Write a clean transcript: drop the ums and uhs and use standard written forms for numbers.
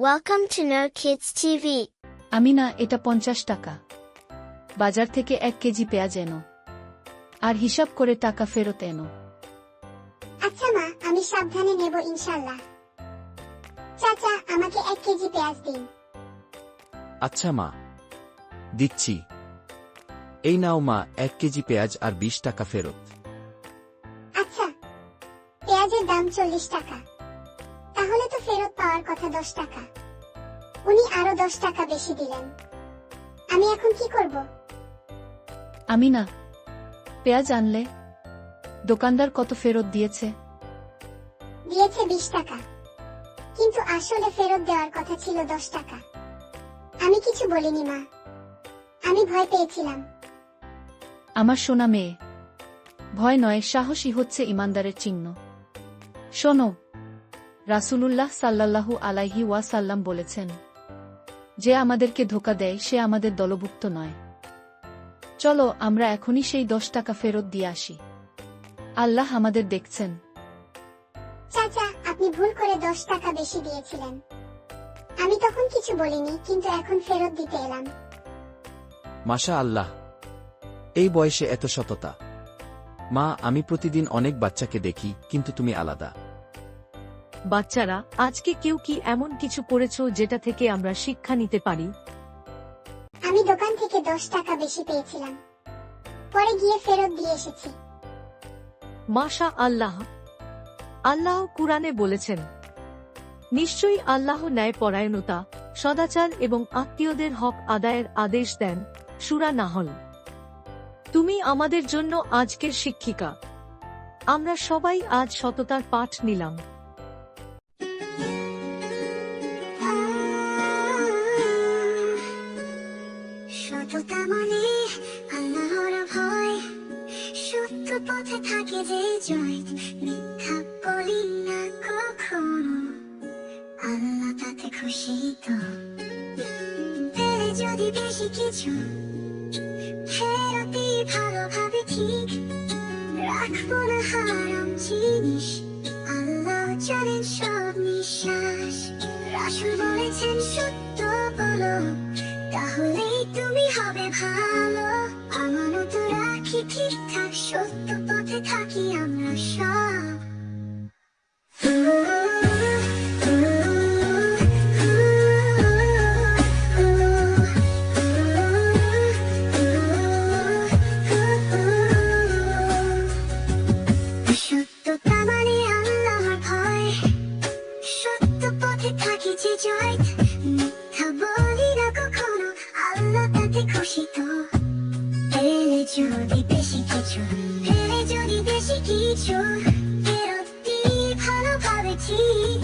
Welcome to No Kids TV. Amina, এটা 50 টাকা। বাজার থেকে 1 কেজি পেঁয়াজ এনো, আর হিসাব করে টাকা ফেরত এনো। আচ্ছা মা, আমি সাবধানে নেব ইনশাআল্লাহ। চাচা, আমাকে 1 কেজি পেঁয়াজ দিন। আচ্ছা মা, দিচ্ছি। এই নাও মা, 1 কেজি পেঁয়াজ আর 20 টাকা ফেরত। আচ্ছা, পেঁয়াজের দাম 40 টাকা, তাহলে তো ফেরত পাওয়ার কথা 10 টাকা। উনি আরো 10 টাকা বেশি দিলেন, আমি এখন কি করব? আমিনা, পেঁয়াজ আনলে দোকানদার কত ফেরত দিয়েছে? দিয়েছে 20 টাকা, কিন্তু আসলে ফেরত দেওয়ার কথা ছিল 10 টাকা। আমি কিছু বলিনি মা, আমি ভয় পেয়েছিলাম। আমার সোনা মেয়ে, ভয় নয়, সাহসী হচ্ছে ইমানদারের চিহ্ন। শোনো, রাসূলুল্লাহ সাল্লাল্লাহু আলাইহি ওয়াসাল্লাম বলেছেন, যে আমাদেরকে ধোঁকা দেয় সে আমাদের দলভুক্ত নয়। চলো আমরা এখনই সেই 10 টাকা ফেরত দিয়ে আসি। আল্লাহ আমাদের দেখছেন। চাচা, আপনি ভুল করে 10 টাকা বেশি দিয়েছিলেন। আমি তখন কিছু বলিনি, কিন্তু এখন ফেরত দিতে এলাম। মাশা আল্লাহ, এই বয়সে এত সততা। মা, আমি প্রতিদিন অনেক বাচ্চাকে দেখি, কিন্তু তুমি আলাদা। বাচ্চারা, আজকে কেউ কি এমন কিছু করেছো যেটা থেকে আমরা শিক্ষা নিতে পারি? আমি দোকান থেকে 10 টাকা বেশি পেয়েছিলাম, পরে গিয়ে ফেরত দিয়ে এসেছি। মাশা আল্লাহ, আল্লাহ কুরআনে বলেছেন, নিশ্চয়ই আল্লাহ ন্যায়পরায়ণতা, সদাচার এবং আত্মীয়দের হক আদায়ের আদেশ দেন। সূরা নাহল। তুমি আমাদের জন্য আজকের শিক্ষিকা। আমরা সবাই আজ সততার পাঠ নিলাম। সততা মানে আল্লাহর ভয়, সত্য পথে থাকে যে জয়, মিথ্যা বলি না কখনো, আল্লাহ তাতে খুশি তো। পেলে যদি বেশি কিছু, ফেরতি ভালোভাবে ঠিক, রাখবো না হারাম জিনিস, আল্লাহ জানেন সব নিঃশ্বাস। রাসূল বলেছেন, সত্য বলো, তাহলেই তুমি হবে ভালো। আমানত রাখি ঠিকঠাক, সত্য পথে থাকি আমরা সব। সত্যতা মানে আল্লাহর ভয়, সত্য পথে থাকি যে জয়, মিথ্যা বলি না কখনো, আল্লাহ তাতে খুশি তো। পেলে যদি বেশি কিছু, ফেরত দিই ভালোভাবে ঠিক,